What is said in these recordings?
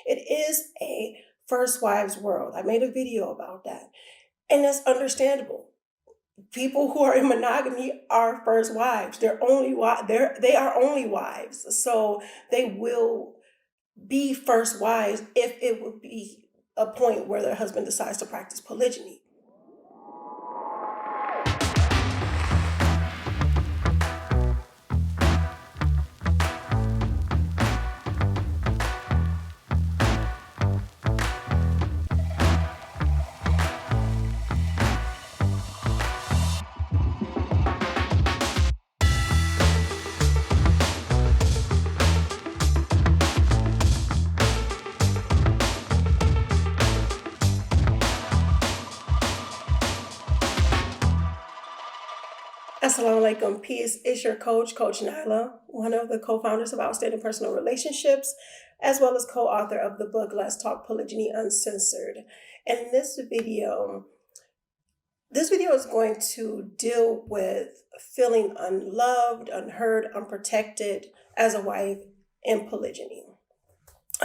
It is a first wives world. I made a video about that. And that's understandable. People who are in monogamy are first wives. They are only wives. So they will be first wives if it would be a point where their husband decides to practice polygyny. Assalamu alaikum, peace. It's your coach, Coach Nyla, one of the co-founders of Outstanding Personal Relationships, as well as co-author of the book, Let's Talk Polygyny Uncensored. And this video is going to deal with feeling unloved, unheard, unprotected as a wife in polygyny.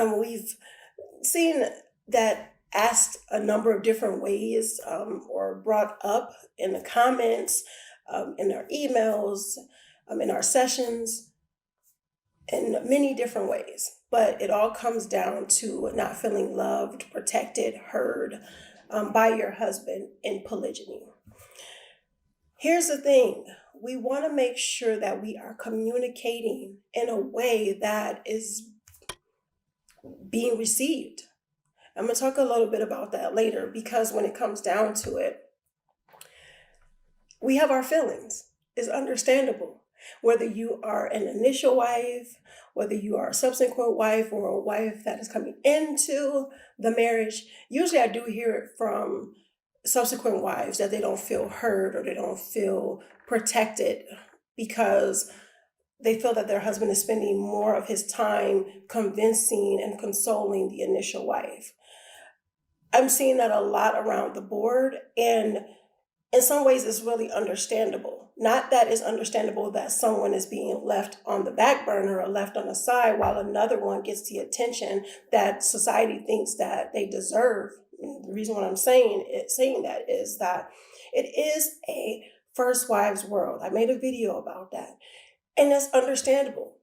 We've seen that asked a number of different ways or brought up in the comments, in our emails, in our sessions, in many different ways. But it all comes down to not feeling loved, protected, heard by your husband in polygyny. Here's the thing. We want to make sure that we are communicating in a way that is being received. I'm going to talk a little bit about that later, because when it comes down to it, we have our feelings. It's understandable. Whether you are an initial wife, whether you are a subsequent wife, or a wife that is coming into the marriage, usually I do hear it from subsequent wives that they don't feel heard or they don't feel protected because they feel that their husband is spending more of his time convincing and consoling the initial wife. I'm seeing that a lot around the board, and in some ways it's really understandable. Not that it's understandable that someone is being left on the back burner or left on the side while another one gets the attention that society thinks that they deserve. The reason why I'm saying that is that it is a first wives world. I made a video about that. And that's understandable.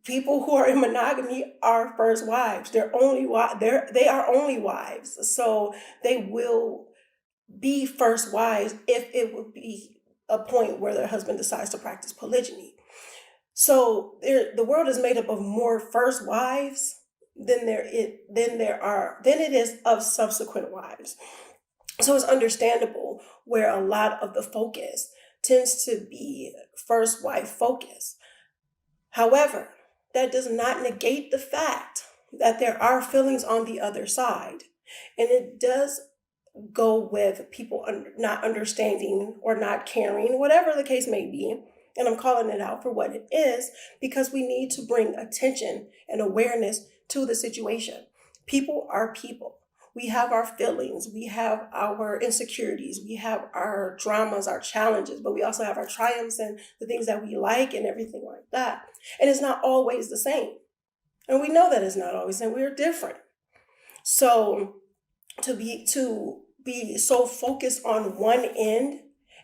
People who are in monogamy are first wives. They are only wives. So they will be first wives if it would be a point where their husband decides to practice polygyny. So the world is made up of more first wives than it is of subsequent wives. So it's understandable where a lot of the focus tends to be first wife focus. However, that does not negate the fact that there are feelings on the other side. And it does go with people not understanding or not caring, whatever the case may be. And I'm calling it out for what it is, because we need to bring attention and awareness to the situation. People are people. We have our feelings, we have our insecurities, we have our dramas, our challenges, but we also have our triumphs and the things that we like and everything like that. And it's not always the same. And we know that it's not always, and we're different. So to be so focused on one end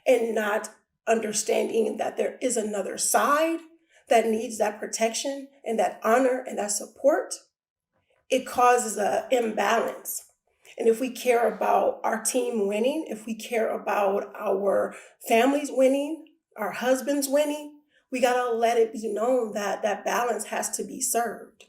and not understanding that there is another side that needs that protection and that honor and that support, it causes an imbalance. And if we care about our team winning, if we care about our families winning, our husbands winning, we got to let it be known that that balance has to be served,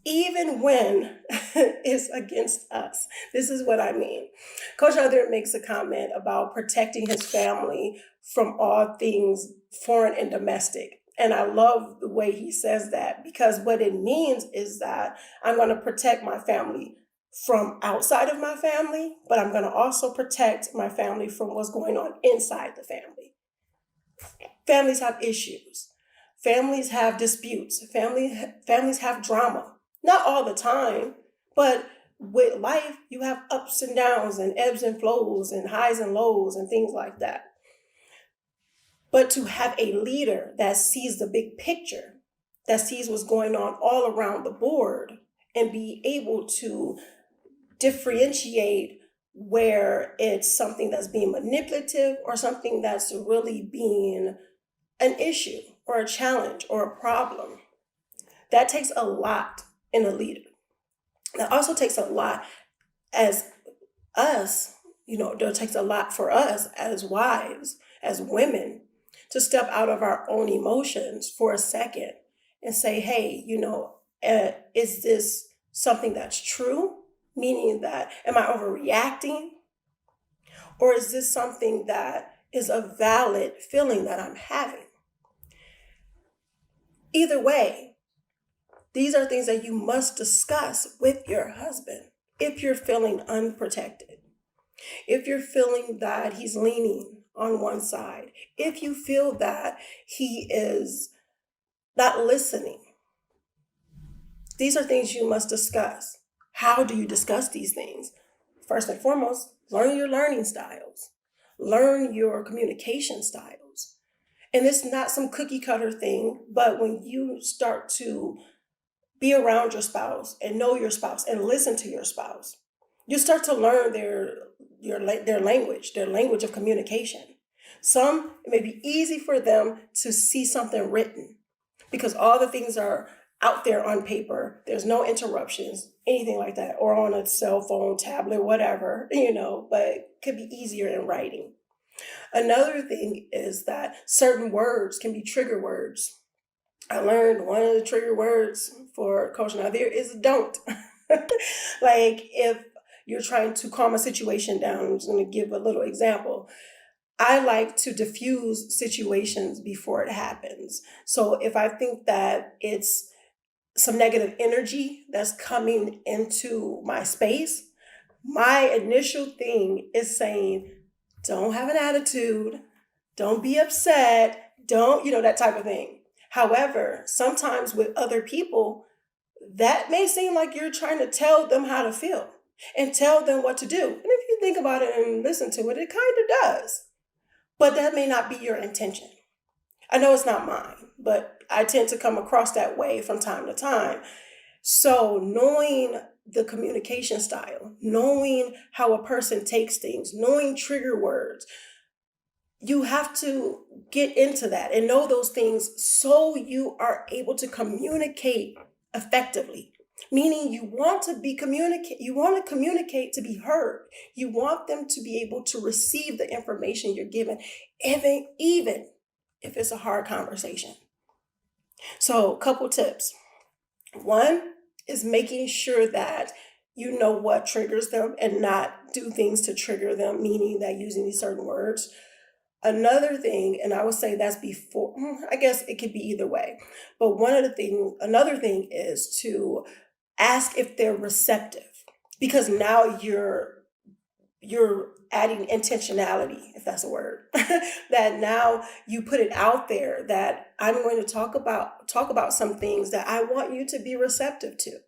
even when it's against us. This is what I mean. Coach Nazir makes a comment about protecting his family from all things foreign and domestic. And I love the way he says that, because what it means is that I'm going to protect my family from outside of my family, but I'm going to also protect my family from what's going on inside the family. Families have issues. Families have disputes. Families have drama. Not all the time, but with life, you have ups and downs and ebbs and flows and highs and lows and things like that. But to have a leader that sees the big picture, that sees what's going on all around the board, and be able to differentiate where it's something that's being manipulative or something that's really being an issue or a challenge or a problem. That takes a lot in a leader. That also takes a lot as us, it takes a lot for us as wives, as women, to step out of our own emotions for a second and say, hey, is this something that's true? Meaning that, am I overreacting? Or is this something that is a valid feeling that I'm having? Either way, these are things that you must discuss with your husband if you're feeling unprotected, if you're feeling that he's leaning on one side, if you feel that he is not listening. These are things you must discuss. How do you discuss these things? First and foremost, learn your learning styles. Learn your communication styles. And it's not some cookie cutter thing, but when you start to be around your spouse and know your spouse and listen to your spouse, you start to learn their language of communication. Some, it may be easy for them to see something written because all the things are out there on paper. There's no interruptions, anything like that, or on a cell phone, tablet, whatever, but it could be easier in writing. Another thing is that certain words can be trigger words. I learned one of the trigger words for Coach Nazir is don't. Like if you're trying to calm a situation down, I'm just going to give a little example. I like to diffuse situations before it happens. So if I think that it's some negative energy that's coming into my space, my initial thing is saying, don't have an attitude, don't be upset, don't, that type of thing. However, sometimes with other people, that may seem like you're trying to tell them how to feel and tell them what to do. And if you think about it and listen to it, it kind of does. But that may not be your intention. I know it's not mine, but I tend to come across that way from time to time. So knowing the communication style, knowing how a person takes things, knowing trigger words, you have to get into that and know those things so you are able to communicate effectively. Meaning you want to communicate to be heard. You want them to be able to receive the information you're given, even if it's a hard conversation. So a couple tips. One is making sure that you know what triggers them and not do things to trigger them, meaning that using these certain words. Another thing, and I would say that's before, I guess it could be either way, but another thing is to ask if they're receptive, because now you're adding intentionality, if that's a word, that now you put it out there that I'm going to talk about some things that I want you to be receptive to.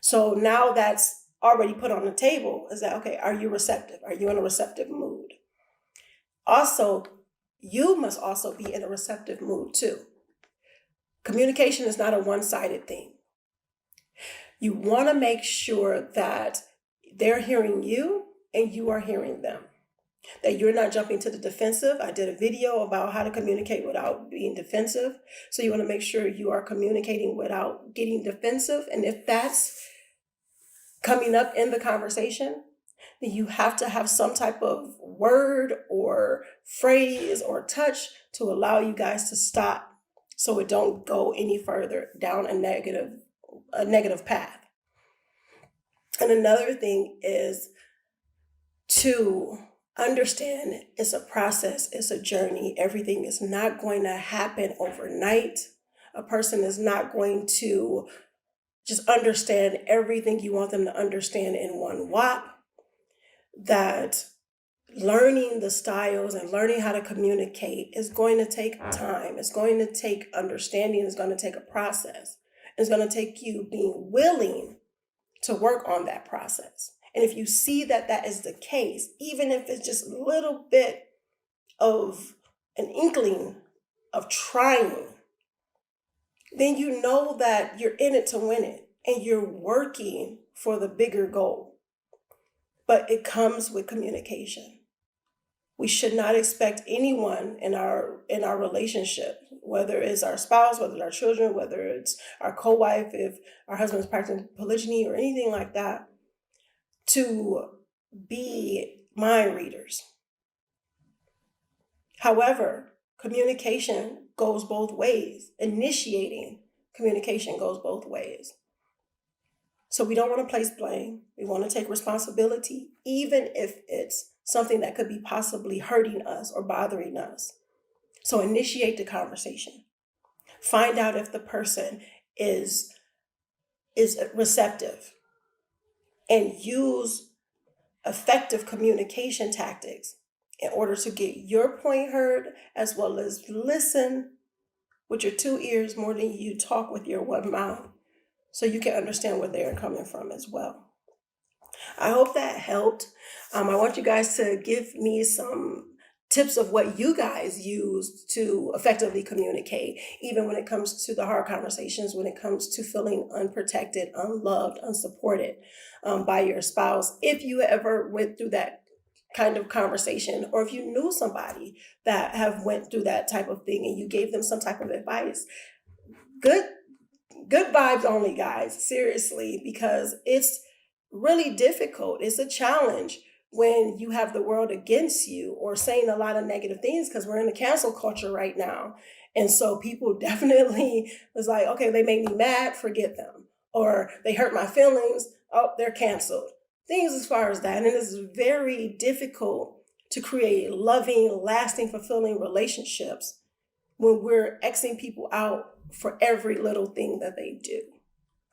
So now that's already put on the table is that, okay, are you receptive? Are you in a receptive mood? Also, you must also be in a receptive mood too. Communication is not a one-sided thing. You want to make sure that they're hearing you and you are hearing them, that you're not jumping to the defensive. I did a video about how to communicate without being defensive. So you want to make sure you are communicating without getting defensive. And if that's coming up in the conversation, then you have to have some type of word or phrase or touch to allow you guys to stop so it don't go any further down a negative path. And another thing is to understand it's a process, it's a journey. Everything is not going to happen overnight. A person is not going to just understand everything you want them to understand in one whop. That learning the styles and learning how to communicate is going to take time. It's going to take understanding. It's going to take a process. It's going to take you being willing to work on that process. And if you see that that is the case, even if it's just a little bit of an inkling of trying, then you know that you're in it to win it. and you're working for the bigger goal. But it comes with communication. We should not expect anyone in our relationship, whether it's our spouse, whether it's our children, whether it's our co-wife, if our husband is practicing polygyny or anything like that, to be mind readers. However, communication goes both ways. Initiating communication goes both ways. So we don't want to place blame. We want to take responsibility, even if it's something that could be possibly hurting us or bothering us. So initiate the conversation. Find out if the person is receptive, and use effective communication tactics in order to get your point heard, as well as listen with your 2 ears more than you talk with your 1 mouth, so you can understand where they're coming from as well. I hope that helped. I want you guys to give me some tips of what you guys use to effectively communicate, even when it comes to the hard conversations, when it comes to feeling unprotected, unloved, unsupported by your spouse. If you ever went through that kind of conversation, or if you knew somebody that have went through that type of thing and you gave them some type of advice, good vibes only, guys, seriously, because it's really difficult. It's a challenge when you have the world against you or saying a lot of negative things, because we're in a cancel culture right now. And so people definitely was like, okay, they made me mad, forget them. Or they hurt my feelings, oh, they're canceled. Things as far as that. And it is very difficult to create loving, lasting, fulfilling relationships when we're Xing people out for every little thing that they do.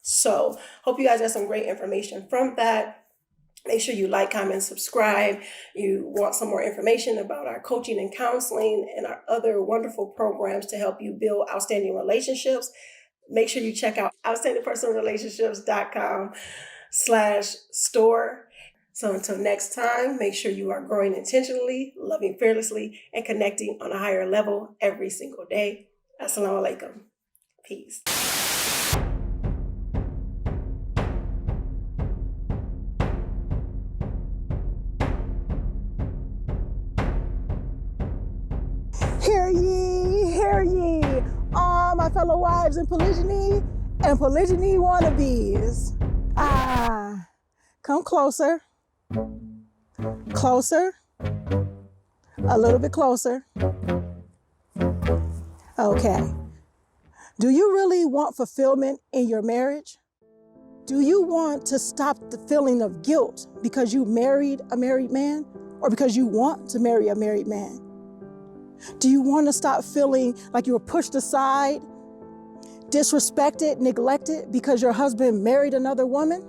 So hope you guys got some great information from that. Make sure you like, comment, subscribe. You want some more information about our coaching and counseling and our other wonderful programs to help you build outstanding relationships. Make sure you check out outstandingpersonalrelationships.com/store. So until next time, make sure you are growing intentionally, loving fearlessly, and connecting on a higher level every single day. Assalamu alaikum. Peace. Hear ye, all my fellow wives in polygyny and polygyny wannabes. Come closer, a little bit closer. Okay. Do you really want fulfillment in your marriage? Do you want to stop the feeling of guilt because you married a married man, or because you want to marry a married man? Do you want to stop feeling like you were pushed aside, disrespected, neglected because your husband married another woman?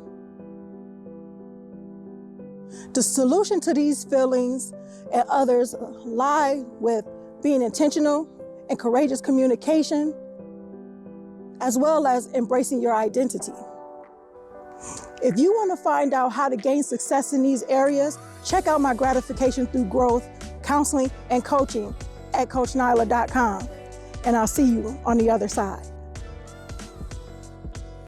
The solution to these feelings and others lie with being intentional and courageous communication, as well as embracing your identity. If you want to find out how to gain success in these areas, check out my gratification through growth, counseling, and coaching at CoachNyla.com. And I'll see you on the other side.